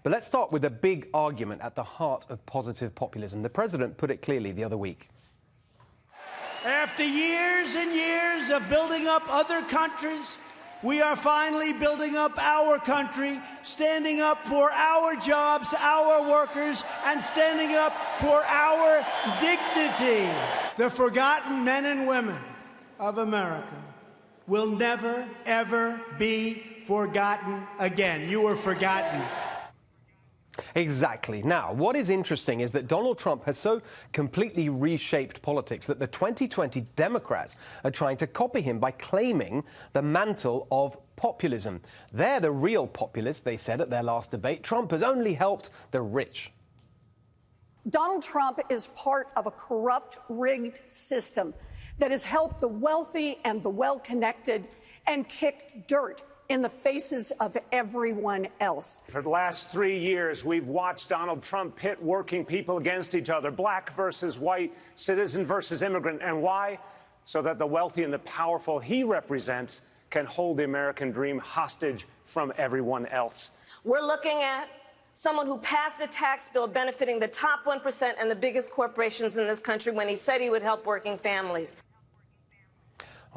But let's start with a big argument at the heart of positive populism. The president put it clearly the other week. After years and years of building up other countries, we are finally building up our country, standing up for our jobs, our workers, and standing up for our dignity. The forgotten men and women of America will never, ever be forgotten again. You were forgotten. Exactly. Now, what is interesting is that Donald Trump has so completely reshaped politics that the 2020 Democrats are trying to copy him by claiming the mantle of populism. They're the real populists, they said at their last debate. Trump has only helped the rich. Donald Trump is part of a corrupt, rigged system that has helped the wealthy and the well-connected and kicked dirt in the faces of everyone else. For the last 3 years, we've watched Donald Trump pit working people against each other, black versus white, citizen versus immigrant. And why? So that the wealthy and the powerful he represents can hold the American dream hostage from everyone else. We're looking at someone who passed a tax bill benefiting the top 1% and the biggest corporations in this country when he said he would help working families.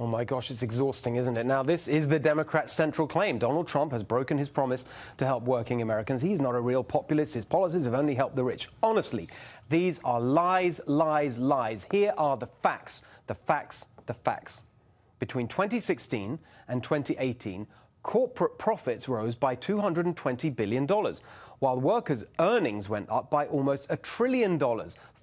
Oh my gosh, it's exhausting, isn't it? Now, this is the Democrats' central claim. Donald Trump has broken his promise to help working Americans. He's not a real populist. His policies have only helped the rich. Honestly, these are lies, lies, lies. Here are the facts, the facts, the facts. Between 2016 and 2018, corporate profits rose by $220 billion, while workers' earnings went up by almost $1 trillion,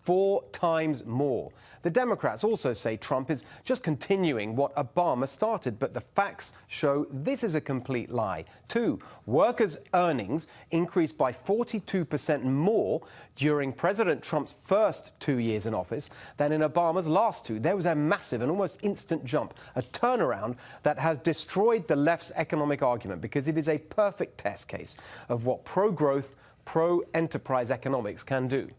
4 times more. The Democrats also say Trump is just continuing what Obama started, but the facts show this is a complete lie. 2, workers' earnings increased by 42% more during President Trump's first 2 years in office than in Obama's last 2. There was a massive and almost instant jump, a turnaround that has destroyed the left's economic argument because it is a perfect test case of what pro-growth, pro-enterprise economics can do.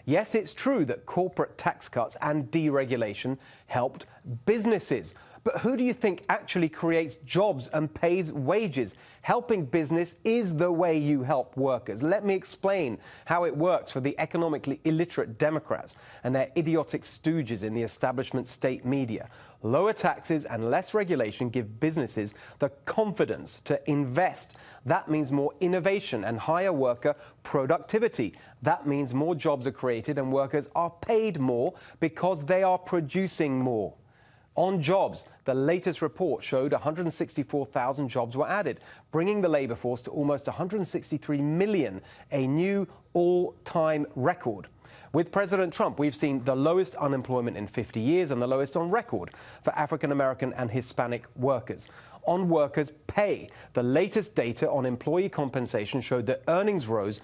Yes, it's true that corporate tax cuts and deregulation helped businesses. But who do you think actually creates jobs and pays wages? Helping business is the way you help workers. Let me explain how it works for the economically illiterate Democrats and their idiotic stooges in the establishment state media. Lower taxes and less regulation give businesses the confidence to invest. That means more innovation and higher worker productivity. That means more jobs are created and workers are paid more because they are producing more. On jobs, the latest report showed 164,000 jobs were added, bringing the labour force to almost 163 million, a new all-time record. With President Trump, we've seen the lowest unemployment in 50 years and the lowest on record for African-American and Hispanic workers. On workers' pay, the latest data on employee compensation showed that earnings rose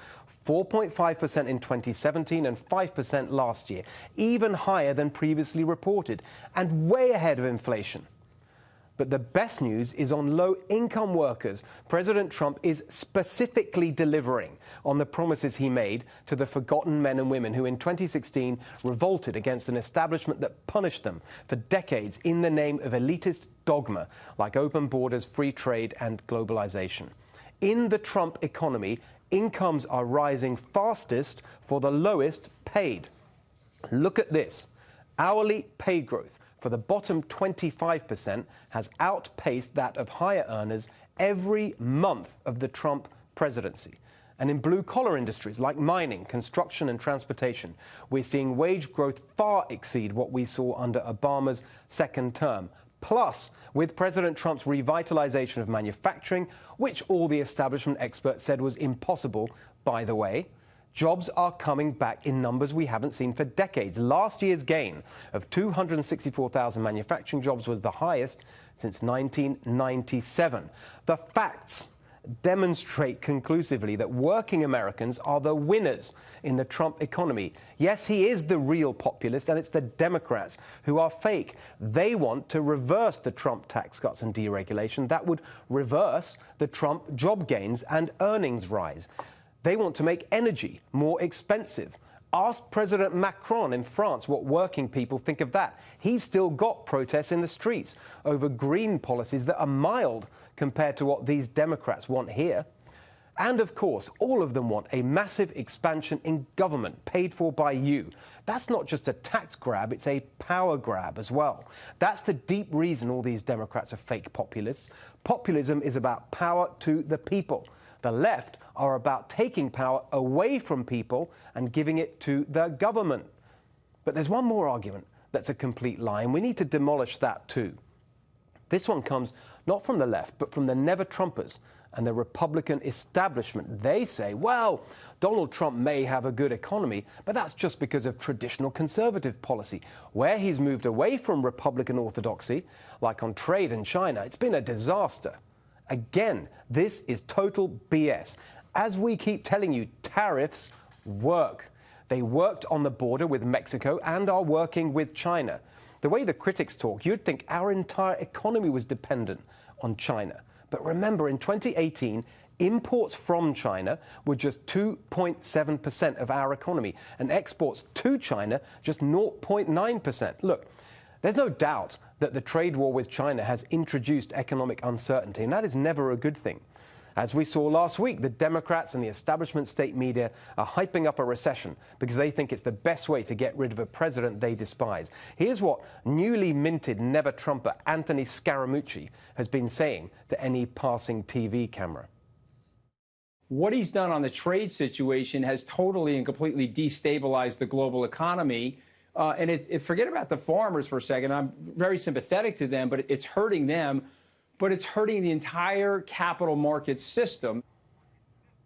4.5% in 2017 and 5% last year, even higher than previously reported and way ahead of inflation. But the best news is on low-income workers. President Trump is specifically delivering on the promises he made to the forgotten men and women who in 2016 revolted against an establishment that punished them for decades in the name of elitist dogma like open borders, free trade and globalization. In the Trump economy, incomes are rising fastest for the lowest paid. Look at this. Hourly pay growth for the bottom 25% has outpaced that of higher earners every month of the Trump presidency. And in blue-collar industries like mining, construction and transportation, we're seeing wage growth far exceed what we saw under Obama's second term. Plus, with President Trump's revitalization of manufacturing, which all the establishment experts said was impossible, by the way, jobs are coming back in numbers we haven't seen for decades. Last year's gain of 264,000 manufacturing jobs was the highest since 1997. The facts demonstrate conclusively that working Americans are the winners in the Trump economy. Yes, he is the real populist, and it's the Democrats who are fake. They want to reverse the Trump tax cuts and deregulation. That would reverse the Trump job gains and earnings rise. They want to make energy more expensive. Ask President Macron in France what working people think of that. He's still got protests in the streets over green policies that are mild compared to what these Democrats want here. And of course, all of them want a massive expansion in government paid for by you. That's not just a tax grab, it's a power grab as well. That's the deep reason all these Democrats are fake populists. Populism is about power to the people. The left are about taking power away from people and giving it to the government. But there's one more argument that's a complete lie, and we need to demolish that too. This one comes not from the left, but from the never-Trumpers and the Republican establishment. They say, well, Donald Trump may have a good economy, but that's just because of traditional conservative policy. Where he's moved away from Republican orthodoxy, like on trade and China, it's been a disaster. Again, this is total BS. As we keep telling you, tariffs work. They worked on the border with Mexico and are working with China. The way the critics talk, you'd think our entire economy was dependent on China. But remember, in 2018, imports from China were just 2.7% of our economy, and exports to China just 0.9%. Look, there's no doubt that the trade war with China has introduced economic uncertainty, and that is never a good thing. As we saw last week, the Democrats and the establishment state media are hyping up a recession because they think it's the best way to get rid of a president they despise. Here's what newly minted never-Trumper Anthony Scaramucci has been saying to any passing TV camera. What he's done on the trade situation has totally and completely destabilized the global economy. And forget about the farmers for a second. I'm very sympathetic to them, but it's hurting them. But it's hurting the entire capital market system.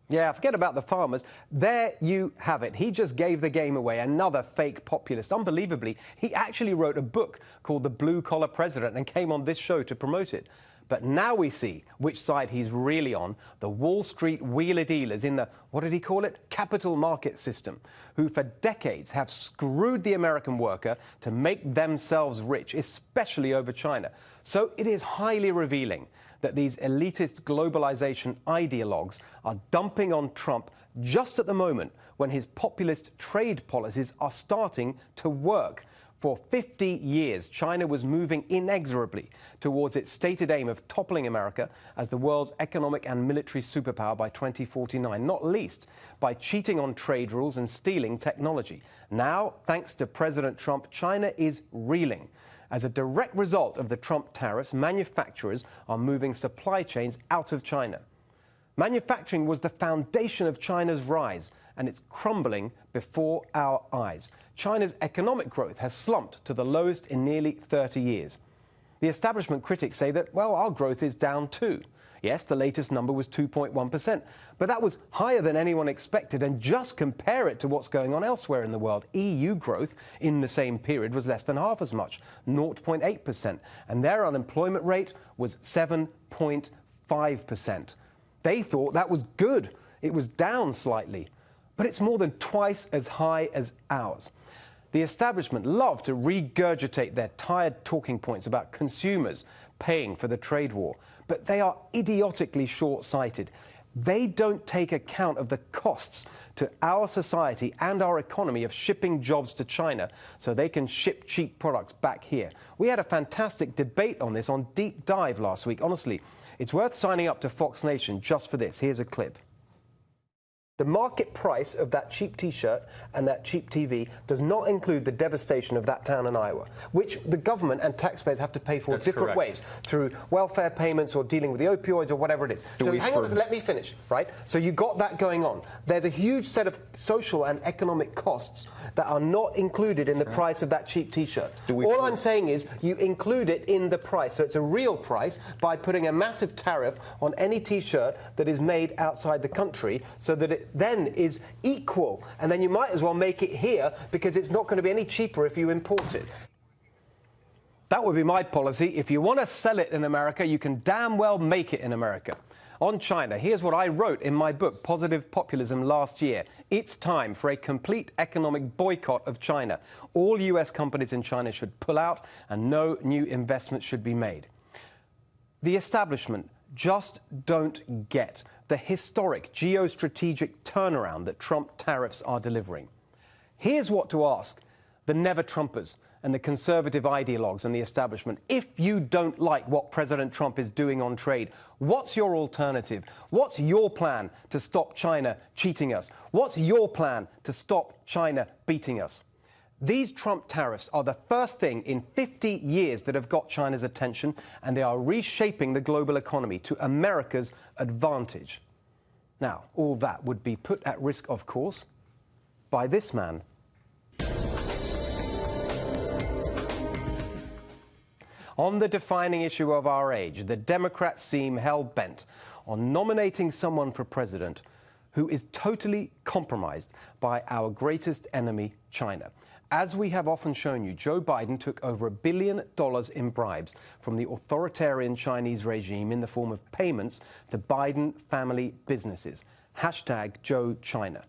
Yeah, forget about the farmers. There you have it. He just gave the game away. Another fake populist. Unbelievably, he actually wrote a book called The Blue Collar President and came on this show to promote it. But now we see which side he's really on, the Wall Street wheeler dealers in the, what did he call it, capital market system, who for decades have screwed the American worker to make themselves rich, especially over China. So it is highly revealing that these elitist globalization ideologues are dumping on Trump just at the moment when his populist trade policies are starting to work. For 50 years, China was moving inexorably towards its stated aim of toppling America as the world's economic and military superpower by 2049, not least by cheating on trade rules and stealing technology. Now, thanks to President Trump, China is reeling. As a direct result of the Trump tariffs, manufacturers are moving supply chains out of China. Manufacturing was the foundation of China's rise, and it's crumbling before our eyes. China's economic growth has slumped to the lowest in nearly 30 years. The establishment critics say that, well, our growth is down too. Yes, the latest number was 2.1%, but that was higher than anyone expected, and just compare it to what's going on elsewhere in the world. EU growth in the same period was less than half as much, 0.8%, and their unemployment rate was 7.5%. They thought that was good. It was down slightly, but it's more than twice as high as ours. The establishment love to regurgitate their tired talking points about consumers paying for the trade war, but they are idiotically short-sighted. They don't take account of the costs to our society and our economy of shipping jobs to China so they can ship cheap products back here. We had a fantastic debate on this on Deep Dive last week. Honestly, it's worth signing up to Fox Nation just for this. Here's a clip. The market price of that cheap T-shirt and that cheap TV does not include the devastation of that town in Iowa, which the government and taxpayers have to pay for different ways, through welfare payments or dealing with the opioids or whatever it is. So hang on, let me finish, right? So you got that going on. There's a huge set of social and economic costs that are not included in the price of that cheap T-shirt. All I'm saying is you include it in the price, so it's a real price, by putting a massive tariff on any T-shirt that is made outside the country so that it then is equal, and then you might as well make it here because it's not going to be any cheaper if you import it. That would be my policy. If you want to sell it in America, you can damn well make it in America. On China, here's what I wrote in my book, Positive Populism, last year. It's time for a complete economic boycott of China. All US companies in China should pull out and no new investments should be made. The establishment just don't get the historic geostrategic turnaround that Trump tariffs are delivering. Here's what to ask the never-Trumpers and the conservative ideologues and the establishment, if you don't like what President Trump is doing on trade, what's your alternative? What's your plan to stop China cheating us? What's your plan to stop China beating us? These Trump tariffs are the first thing in 50 years that have got China's attention, and they are reshaping the global economy to America's advantage. Now, all that would be put at risk, of course, by this man. On the defining issue of our age, the Democrats seem hell-bent on nominating someone for president who is totally compromised by our greatest enemy, China. As we have often shown you, Joe Biden took over $1 billion in bribes from the authoritarian Chinese regime in the form of payments to Biden family businesses. #JoeChina.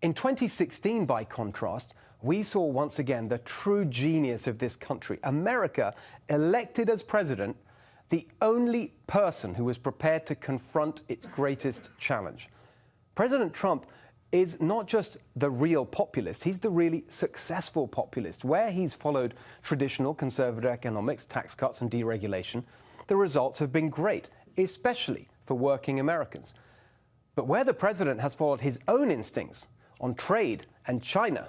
In 2016, by contrast, we saw once again the true genius of this country. America elected as president the only person who was prepared to confront its greatest challenge. President Trump is not just the real populist, he's the really successful populist. Where he's followed traditional conservative economics, tax cuts and deregulation, the results have been great, especially for working Americans. But where the president has followed his own instincts on trade and China,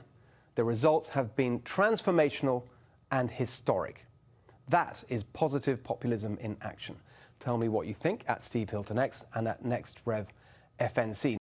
the results have been transformational and historic. That is positive populism in action. Tell me what you think at Steve Hilton X and at NextRevFNC.